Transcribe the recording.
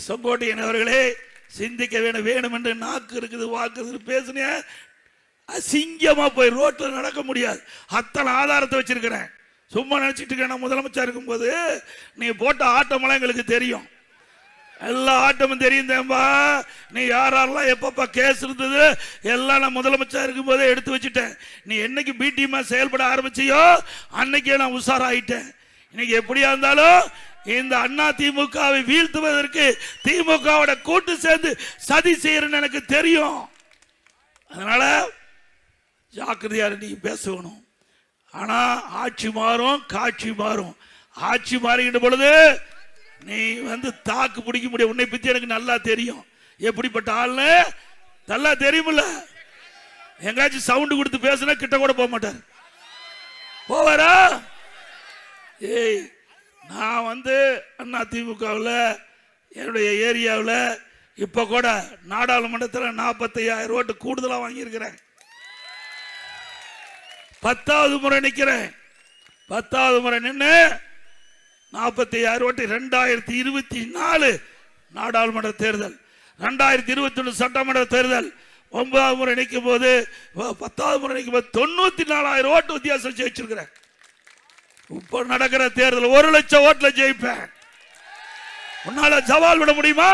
செங்கோட்டையன் அவர்களே, சிந்திக்க வேணும் என்று நாக்கு இருக்குது, வாக்கு பேசுனே, அசிங்கமா போய் ரோட்ல நடக்க முடியாது. அத்தனை ஆதாரத்தை வச்சிருக்கிறேன். சும்மா நினைச்சிட்டு இருக்கேன். முதலமைச்சர் இருக்கும்போது நீ போட்ட ஆட்டமெல்லாம் எங்களுக்கு தெரியும், எல்லா ஆட்டமும் தெரியும் தேம்பா. நீ யாரெல்லாம் எப்பப்ப கேஸ் இருந்தது எல்லாம் நான் முதலமைச்சர் இருக்கும் போதே எடுத்து வச்சுட்டேன். நீ என்னைக்கு பிடிஎம் செயல்பட ஆரம்பிச்சியோ அன்னைக்கே நான் உஷாராயிட்டேன். இன்னைக்கு எப்படியா இருந்தாலும் இந்த அண்ணா திமுகவை வீழ்த்துவதற்கு திமுகவோட கூட்டு சேர்ந்து சதி செய்யறன்னு எனக்கு தெரியும். அதனால ஜாக்கிரதையா நீங்க பேசணும். ஆனா ஆட்சி மாறும், காட்சி மாறும். ஆட்சி மாறுகின்ற பொழுது நீ தாக்கு பிடிக்க முடியும். உன்னை பத்தி எனக்கு நல்லா தெரியும், எப்படிப்பட்ட ஆள்னு நல்லா தெரியுமில்ல. எங்காச்சும் சவுண்ட் கொடுத்து பேசினா கிட்ட கூட போக மாட்டார், போவாரா? ஏய், நான் அண்ணா திமுகவில் என்னுடைய ஏரியாவில் இப்போ கூட நாடாளுமன்றத்தில் 45,000 ஓட்டு கூடுதலாக வாங்கியிருக்கிறேன். 10வது முறை நிற்கிறேன். 10வது முறை நின்று 45,000 ஓட்டு. 2024 நாடாளுமன்ற தேர்தல், 2021 சட்டமன்ற தேர்தல், 9வது முறை நிற்கும் போது 10வது முறை நிற்கும் போது 94,000 ஓட்டு வித்தியாசம் ஜெயிச்சிருக்கிறேன். இப்ப நடக்கிற தேர்தல் 1 லட்சம் ஓட்டுல ஜெயிப்பேன். உன்னால சவால் விட முடியுமா?